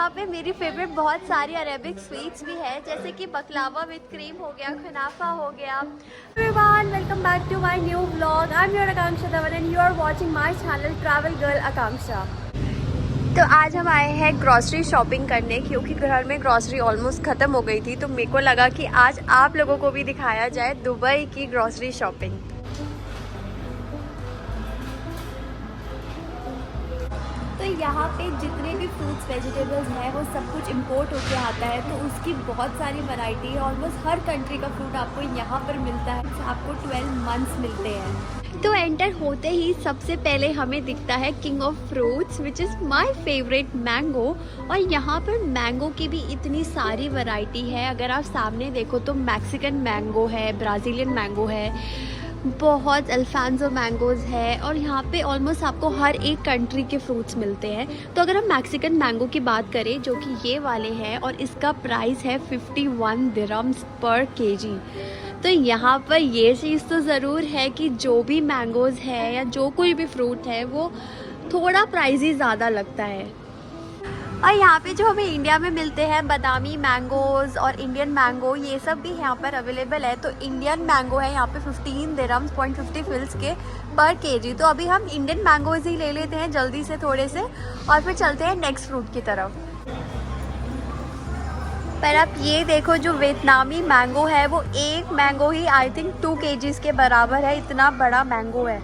यहाँ पे मेरी फेवरेट बहुत सारी अरेबिक स्वीट्स भी है, जैसे कि बकलावा विद क्रीम हो गया, खनाफा हो गया। Everyone, welcome back to my new vlog. I am your Akanksha Dhawan and you are watching my channel travel girl Akanksha. तो आज हम आए हैं ग्रॉसरी शॉपिंग करने, क्योंकि घर में ग्रॉसरी ऑलमोस्ट ख़त्म हो गई थी। तो मेरे को लगा कि आज आप लोगों को भी दिखाया जाए दुबई की ग्रॉसरी शॉपिंग। तो यहाँ पे जितने भी फ्रूट्स वेजिटेबल्स हैं वो सब कुछ इंपोर्ट होके आता है, तो उसकी बहुत सारी वैरायटी है। ऑलमोस्ट हर कंट्री का फ्रूट आपको यहाँ पर मिलता है। आपको 12 मंथ्स मिलते हैं। तो एंटर होते ही सबसे पहले हमें दिखता है king of fruits, which is my favourite mango. और यहाँ पर मैंगो की भी इतनी सारी वैरायटी है। अगर आप सामने देखो तो मैक्सिकन मैंगो है, ब्राज़ीलियन मैंगो है, बहुत अल्फांसो मैंगोज़ है। और यहाँ पे ऑलमोस्ट आपको हर एक कंट्री के फ्रूट्स मिलते हैं। तो अगर हम मैक्सिकन मैंगो की बात करें, जो कि ये वाले हैं, और इसका प्राइस है 51 दिरहम्स पर केजी। तो यहाँ पर ये चीज़ तो ज़रूर है कि जो भी मैंगोज़ है या जो कोई भी फ्रूट है वो थोड़ा प्राइस ही ज़्यादा लगता है। और यहाँ पे जो हमें इंडिया में मिलते हैं बादामी मैंगोज़ और इंडियन मैंगो, ये सब भी यहाँ पर अवेलेबल है। तो इंडियन मैंगो है यहाँ पे 15 दिरहम्स 0.50 फिल्स के पर केजी। तो अभी हम इंडियन मैंगोज़ ही ले लेते हैं जल्दी से थोड़े से, और फिर चलते हैं नेक्स्ट फ्रूट की तरफ। पर आप ये देखो, जो वियतनामी मैंगो है वो एक mango he I think 2 kgs के बराबर है, इतना बड़ा मैंगो है।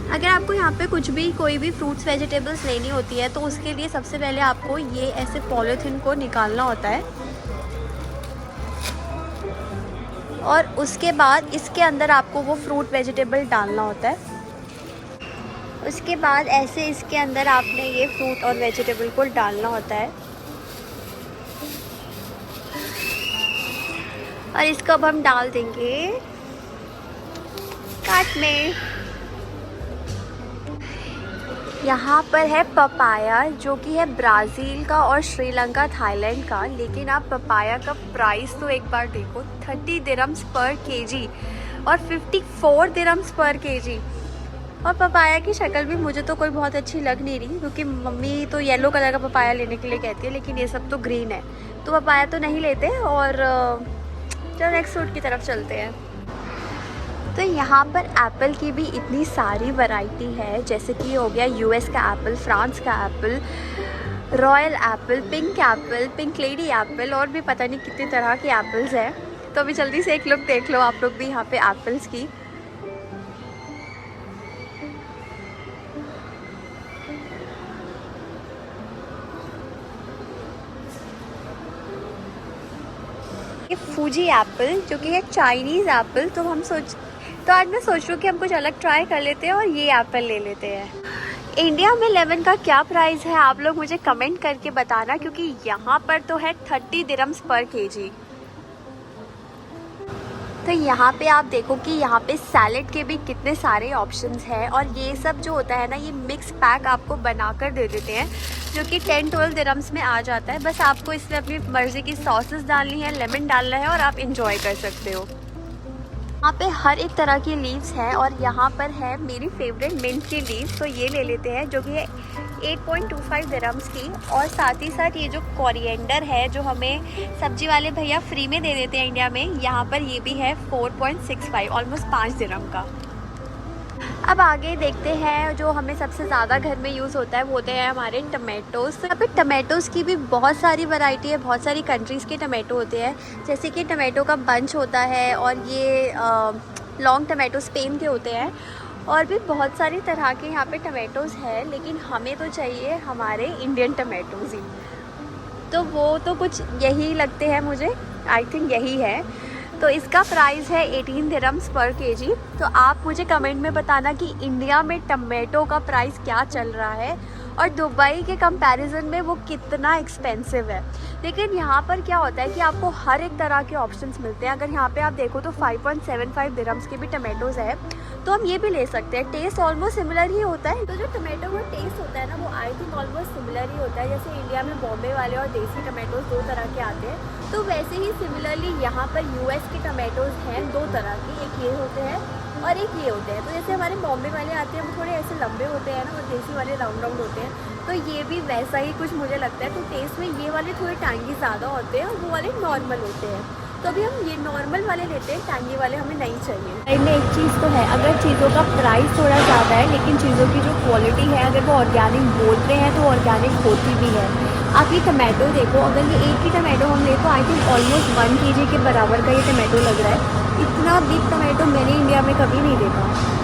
अगर आपको यहाँ पे कुछ भी कोई भी फ्रूट्स वेजिटेबल्स लेनी होती है, तो उसके लिए सबसे पहले आपको ये ऐसे पॉलीथीन को निकालना होता है, और उसके बाद इसके अंदर आपको वो फ्रूट वेजिटेबल डालना होता है। उसके बाद ऐसे इसके अंदर आपने ये फ्रूट और वेजिटेबल को डालना होता है, और इसको अब हम डाल देंगे काट में। यहाँ पर है पपाया, जो कि है ब्राज़ील का और श्रीलंका थाईलैंड का। लेकिन आप पपाया का प्राइस तो एक बार देखो, 30 दिरहम्स पर केजी और 54 दिरहम्स पर केजी। और पपाया की शक्ल भी मुझे तो कोई बहुत अच्छी लग नहीं रही, क्योंकि मम्मी तो येलो कलर का पपाया लेने के लिए कहती है, लेकिन ये सब तो ग्रीन है, तो पपाया तो नहीं लेते। और चलो नेक्स्ट फ्रूट की तरफ चलते हैं। तो यहाँ पर एप्पल की भी इतनी सारी वैरायटी है, जैसे कि हो गया यूएस का एप्पल, फ्रांस का Apple, royal Apple, pink lady Apple, और भी पता नहीं कितनी तरह के एप्पल्स हैं। तो अभी जल्दी से एक लुक देख लो आप लोग भी यहाँ पे एप्पल्स की। ये फूजी एप्पल, जो कि है चाइनीज़ एप्पल। तो आज मैं सोच रही हूँ कि हम कुछ अलग ट्राई कर लेते हैं और ये एप्पल ले लेते हैं। इंडिया में लेमन का क्या प्राइस है आप लोग मुझे कमेंट करके बताना, क्योंकि यहाँ पर तो है 30 दिरहम्स पर केजी। तो यहाँ पे आप देखो कि यहाँ पे सैलेड के भी कितने सारे ऑप्शंस हैं। और ये सब जो होता है ना, ये मिक्स पैक आपको बनाकर दे देते हैं, जो कि 10-12 दिरहम्स में आ जाता है। बस आपको इसमें अपनी मर्ज़ी की सॉसेस डालनी है, लेमन डालना है, और आप इंजॉय कर सकते हो। यहाँ पे हर एक तरह की लीव्स हैं, और यहाँ पर है मेरी फेवरेट मिंट की लीव्स। तो ये ले लेते हैं, जो कि है 8.25 दिरहम्स की। और साथ ही साथ ये जो कोरिएंडर है, जो हमें सब्जी वाले भैया फ्री में दे देते हैं इंडिया में, यहाँ पर ये भी है 4.65, ऑलमोस्ट 5 दिरहम का। अब आगे देखते हैं, जो हमें सबसे ज़्यादा घर में यूज़ होता है वो होते हैं हमारे टमेटोज़। तो यहाँ पे टमेटोज़ की भी बहुत सारी वैरायटी है, बहुत सारी कंट्रीज़ के टमाटो होते हैं, जैसे कि टमाटो का बंच होता है, और ये लॉन्ग टमाटो स्पेन के होते हैं, और भी बहुत सारी तरह के यहाँ पे टमाटोज़ हैं। लेकिन हमें तो चाहिए हमारे इंडियन टमाटोज़ ही, तो वो तो कुछ यही लगते हैं मुझे, आई थिंक यही है। तो इसका प्राइस है 18 दिरहम्स पर केजी। तो आप मुझे कमेंट में बताना कि इंडिया में टमाटो का प्राइस क्या चल रहा है, और दुबई के कंपैरिजन में वो कितना एक्सपेंसिव है। लेकिन यहाँ पर क्या होता है कि आपको हर एक तरह के ऑप्शंस मिलते हैं। अगर यहाँ पे आप देखो तो 5.75 दिरहम्स के भी टमाटोज़ है, तो हम ये भी ले सकते हैं। टेस्ट ऑलमोस्ट सिमिलर ही होता है। तो जो टमाटो का टेस्ट होता है ना, वो आई थिंक ऑलमोस्ट सिमिलर ही होता है। जैसे इंडिया में बॉम्बे वाले और देसी टमाटोज़ 2 तरह के आते हैं, तो वैसे ही सिमिलरली यहाँ पर यूएस के टमाटोज़ हैं 2 तरह के, एक ये होते हैं और एक ये होते हैं। तो जैसे हमारे बॉम्बे वाले आते हैं वो थोड़े ऐसे लंबे होते हैं ना, और देसी वाले राउंड राउंड होते हैं। तो ये भी वैसा ही कुछ मुझे लगता है। तो टेस्ट में ये वाले थोड़े टैंगी ज़्यादा होते हैं और वो वाले नॉर्मल होते हैं। तो अभी हम ये नॉर्मल वाले लेते हैं, टैंगी वाले हमें नहीं चाहिए। इनमें एक चीज़ तो है, अगर चीज़ों का प्राइस थोड़ा ज़्यादा है लेकिन चीज़ों की जो क्वालिटी है, अगर वो ऑर्गेनिक बोलते हैं तो ऑर्गेनिक होती भी है। आप ये टमाटो देखो, अगर ये एक ही टमाटो हम ले तो आई थिंक ऑलमोस्ट 1 kg के बराबर का ये टमाटो लग रहा है। इतना बिग टमाटो मैंने इंडिया में कभी नहीं देखा।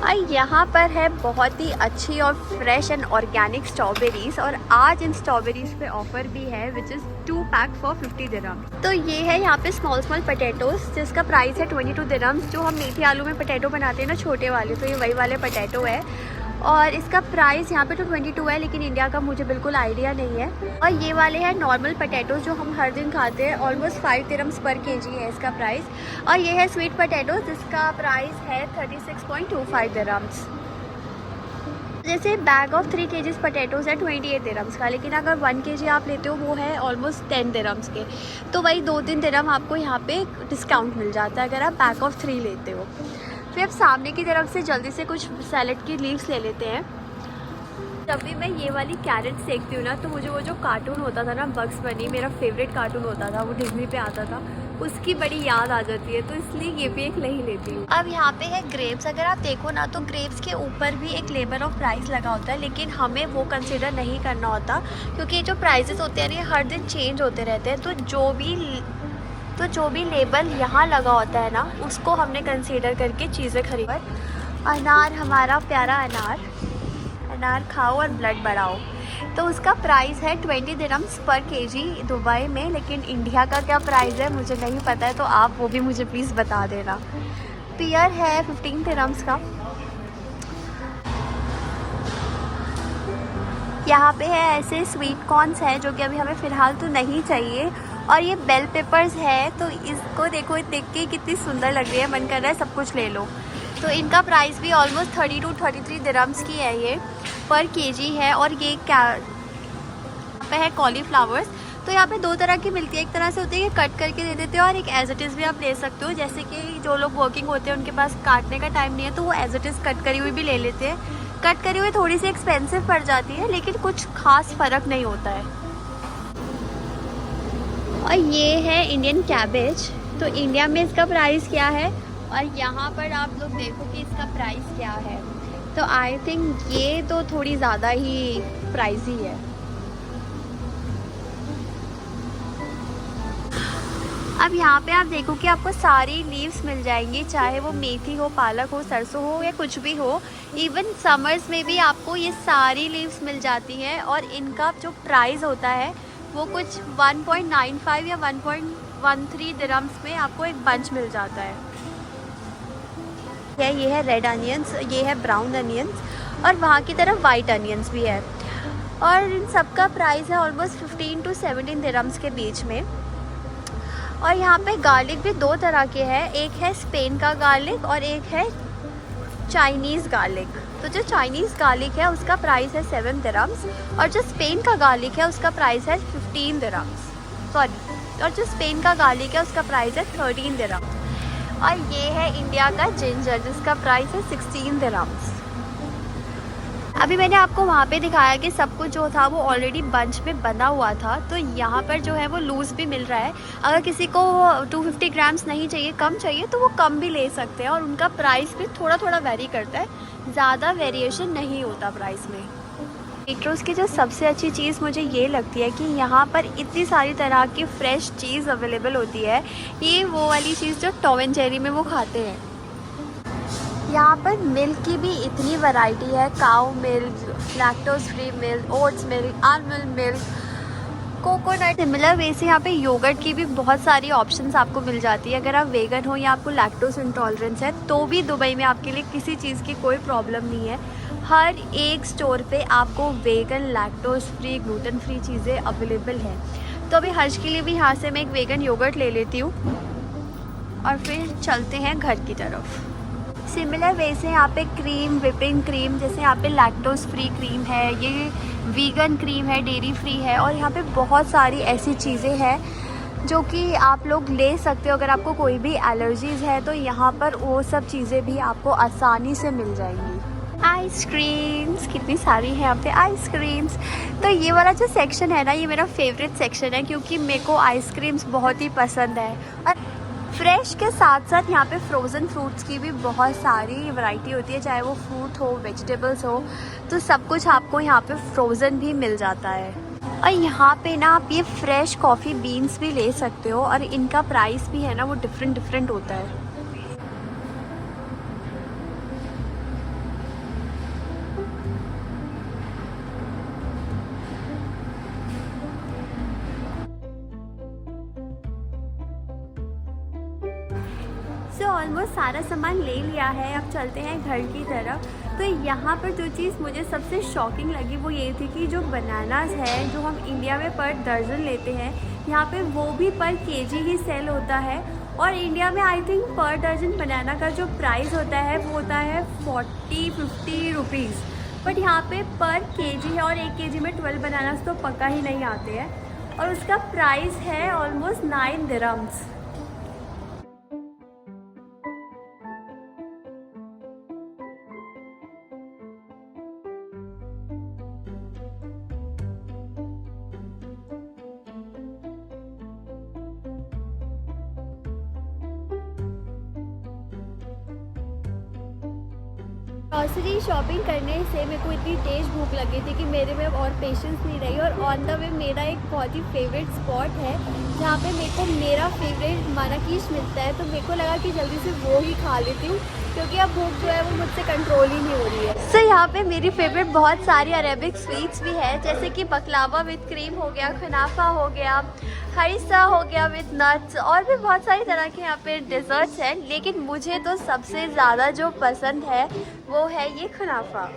और यहाँ पर है बहुत ही अच्छी और फ्रेश एंड ऑर्गेनिक स्ट्रॉबेरीज, और आज इन स्ट्रॉबेरीज पे ऑफर भी है विच इज़ 2 पैक फॉर 50 दिरहम। तो ये है यहाँ पे स्मॉल पटेटोज जिसका प्राइस है 22 दिरहम। जो हम मेथी आलू में पटेटो बनाते हैं ना छोटे वाले, तो ये वही वाले पटेटो है और इसका प्राइस यहाँ पे तो 22 है, लेकिन इंडिया का मुझे बिल्कुल आइडिया नहीं है। और ये वाले हैं नॉर्मल पटेटो जो हम हर दिन खाते हैं, ऑलमोस्ट 5 दिरहम्स पर kg है इसका प्राइस। और ये है स्वीट पटेटो जिसका प्राइस है 36.25 दिरहम्स। जैसे बैग ऑफ 3 kg पटेटोज है 28 दिरहम्स का, लेकिन अगर 1 kg आप लेते हो वो है ऑलमोस्ट 10 दिरहम्स के। तो वही 2-3 दिरहम आपको यहाँ पे डिस्काउंट मिल जाता है अगर आप बैग ऑफ 3 लेते हो। फिर अब सामने की तरफ से जल्दी से कुछ सैलेड की लीव्स ले लेते हैं। जब भी मैं ये वाली कैरेट सेकती हूँ ना, तो मुझे वो जो कार्टून होता था ना बग्स बनी, मेरा फेवरेट कार्टून होता था, वो डिज्नी पे आता था, उसकी बड़ी याद आ जाती है, तो इसलिए ये भी एक नहीं लेती हूँ। अब यहाँ पे है ग्रेप्स। अगर आप देखो ना तो ग्रेप्स के ऊपर भी एक लेबल ऑफ प्राइस लगा होता है, लेकिन हमें वो कंसिडर नहीं करना होता क्योंकि जो प्राइजेस होते हैं ना हर दिन चेंज होते रहते हैं। तो जो भी लेबल यहाँ लगा होता है ना उसको हमने कंसीडर करके चीज़ें खरीद। अनार, हमारा प्यारा अनार खाओ और ब्लड बढ़ाओ, तो उसका प्राइस है 20 दिरहम्स पर kg दुबई में, लेकिन इंडिया का क्या प्राइस है मुझे नहीं पता है, तो आप वो भी मुझे प्लीज़ बता देना। पियर है 15 दिरहम्स का। यहाँ पे है ऐसे स्वीट कॉर्न्स है जो कि अभी हमें फ़िलहाल तो नहीं चाहिए। और ये बेल पेपर्स है, तो इसको देखो, देख के कितनी सुंदर लग रही है, मन कर रहा है सब कुछ ले लो। तो इनका प्राइस भी ऑलमोस्ट 30 to 33 दिरहम्स की है ये पर kg है। और ये क्या पे है कॉलीफ्लावर्स। तो यहाँ पे 2 तरह की मिलती है, एक तरह से होती है कि कट करके दे देते हो और एक एज इट इज़ भी आप ले सकते हो। जैसे कि जो लोग वर्किंग होते हैं उनके पास काटने का टाइम नहीं है तो वो एज इट इज़ कट करी हुई भी ले लेते हैं। कट करी हुई थोड़ी सी एक्सपेंसिव पड़ जाती है, लेकिन कुछ खास फ़र्क नहीं होता है। और ये है इंडियन कैबेज। तो इंडिया में इसका प्राइस क्या है और यहाँ पर आप लोग देखो कि इसका प्राइस क्या है। तो आई थिंक ये तो थोड़ी ज़्यादा ही प्राइसी है। अब यहाँ पे आप देखो कि आपको सारी लीव्स मिल जाएंगी, चाहे वो मेथी हो, पालक हो, सरसों हो या कुछ भी हो। इवन समर्स में भी आपको ये सारी लीव्स मिल जाती हैं और इनका जो प्राइस होता है वो कुछ 1.95 या 1.13 दिरहम्स में आपको एक बंच मिल जाता है। ये है रेड अनियंस, ये है ब्राउन अनियंस और वहाँ की तरफ वाइट अनियंस भी है। और इन सब का प्राइस है ऑलमोस्ट 15 to 17 दिरहम्स के बीच में। और यहाँ पे गार्लिक भी 2 तरह के हैं, एक है स्पेन का गार्लिक और एक है चाइनीज़ गार्लिक। तो जो चाइनीज़ गार्लिक है उसका प्राइस है 7 दिरहम्स और जो स्पेन का गार्लिक है उसका प्राइस है 15 दिरहम्स। और जो स्पेन का गार्लिक है उसका प्राइस है 13 दिरहम्स। और ये है इंडिया का जिंजर जिसका प्राइस है 16 दिरहम्स। अभी मैंने आपको वहाँ पे दिखाया कि सब कुछ जो था वो ऑलरेडी बंच में बना हुआ था, तो यहाँ पर जो है वो लूज़ भी मिल रहा है। अगर किसी को 250 ग्राम्स नहीं चाहिए, कम चाहिए, तो वो कम भी ले सकते हैं। और उनका प्राइस भी थोड़ा थोड़ा वेरी करता है, ज़्यादा वेरिएशन नहीं होता प्राइस में। एट्रोस की जो सबसे अच्छी चीज़ मुझे ये लगती है कि यहाँ पर इतनी सारी तरह की फ़्रेश चीज़ अवेलेबल होती है। ये वो वाली चीज़ जो टॉम एंड जेरी में वो खाते हैं। यहाँ पर मिल्क की भी इतनी वैरायटी है, cow milk, lactose free milk, oats milk, almond milk, coconut. Similar way से यहाँ पे योगर्ट की भी बहुत सारी ऑप्शंस आपको मिल जाती है। अगर आप वेगन हो या आपको लैक्टोज इंटॉलरेंस है तो भी दुबई में आपके लिए किसी चीज़ की कोई प्रॉब्लम नहीं है। हर एक स्टोर पे आपको vegan, lactose free, gluten free चीज़ें अवेलेबल हैं। तो अभी हर्ष के लिए भी यहाँ से मैं एक वेगन योगर्ट ले लेती हूँ और फिर चलते हैं घर की तरफ। सिमिलर वे से यहाँ पे क्रीम, व्हिपिंग क्रीम, जैसे यहाँ पे लैक्टोज फ्री क्रीम है, ये वीगन क्रीम है, डेयरी फ्री है। और यहाँ पे बहुत सारी ऐसी चीज़ें हैं जो कि आप लोग ले सकते हो। अगर आपको कोई भी एलर्जीज़ है तो यहाँ पर वो सब चीज़ें भी आपको आसानी से मिल जाएंगी। आइसक्रीम्स कितनी सारी है यहाँ पे आइसक्रीम्स। तो ये वाला जो सेक्शन है ना, ये मेरा फेवरेट सेक्शन है क्योंकि मेरे को आइसक्रीम्स बहुत ही पसंद है। और फ्रेश के साथ साथ यहाँ पे फ्रोज़न फ्रूट्स की भी बहुत सारी वैरायटी होती है, चाहे वो फ्रूट हो वेजिटेबल्स हो, तो सब कुछ आपको यहाँ पे फ्रोज़न भी मिल जाता है। और यहाँ पे ना आप ये फ्रेश कॉफ़ी बीन्स भी ले सकते हो और इनका प्राइस भी है ना वो डिफरेंट होता है। ऑलमोस्ट सारा सामान ले लिया है, अब चलते हैं घर की तरफ। तो यहाँ पर जो चीज़ मुझे सबसे शॉकिंग लगी वो ये थी कि जो बनानास है जो हम इंडिया में पर दर्जन लेते हैं, यहाँ पे वो भी पर केजी ही सेल होता है। और इंडिया में आई थिंक पर दर्जन बनाना का जो प्राइस होता है वो होता है 40-50 रुपीज़, बट यहाँ पे पर केजी है और 1 केजी में 12 बनानास तो पक्का ही नहीं आते हैं और उसका प्राइस है ऑलमोस्ट 9 दिरहम्स। ग्रॉसरी शॉपिंग करने से मेरे को इतनी तेज़ भूख लगी थी कि मेरे में और पेशेंस नहीं रही और ऑन द वे मेरा एक बहुत ही फेवरेट स्पॉट है जहाँ पे मेरे को मेरा फेवरेट मनाकीश मिलता है, तो मेरे को लगा कि जल्दी से वो ही खा लेती हूँ क्योंकि अब भूख जो है वो मुझसे कंट्रोल ही नहीं हो रही है। सो यहाँ पे मेरी फेवरेट बहुत सारी अरेबिक स्वीट्स भी है, जैसे कि बकलावा विद क्रीम हो गया, खनाफा हो गया, हरीसा हो गया विद नट्स, और भी बहुत सारी तरह के यहाँ पे डिज़र्ट्स हैं। लेकिन मुझे तो सबसे ज़्यादा जो पसंद है वो है ये खनाफा।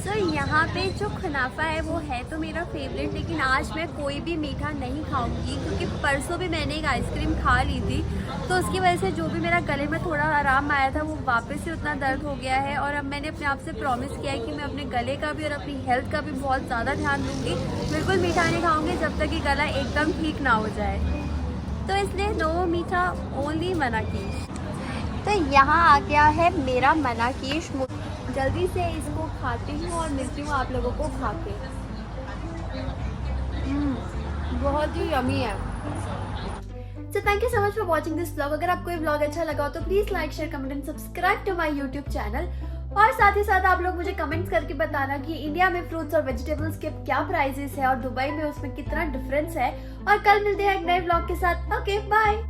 सो यहाँ पे जो खनाफा है वो है तो मेरा फेवरेट, लेकिन आज मैं कोई भी मीठा नहीं खाऊंगी क्योंकि परसों भी मैंने एक आइसक्रीम खा ली थी, तो उसकी वजह से जो भी मेरा गले में थोड़ा आराम आया था वो वापस से उतना दर्द हो गया है। और अब मैंने अपने आप से प्रॉमिस किया है कि मैं अपने गले का भी और अपनी हेल्थ का भी बहुत ज़्यादा ध्यान दूँगी, बिल्कुल मीठा नहीं खाऊँगी जब तक कि गला एकदम ठीक ना हो जाए। तो इसलिए नो मीठा, ओनली मनाकीश। तो यहाँ आ गया है मेरा मनाकीश, जल्दी से इसको खाती हूँ और मिलती हूँ आप लोगों को खा के। बहुत ही यमी है। So thank you so much for watching this vlog। अगर आपको ये vlog अच्छा लगा हो तो please like share comment and subscribe to my YouTube channel. और साथ ही साथ आप लोग मुझे कमेंट्स करके बताना कि इंडिया में फ्रूट्स और वेजिटेबल्स के क्या प्राइसेस है और दुबई में उसमें कितना डिफरेंस है। और कल मिलते हैं एक नए व्लॉग के साथ। Okay bye.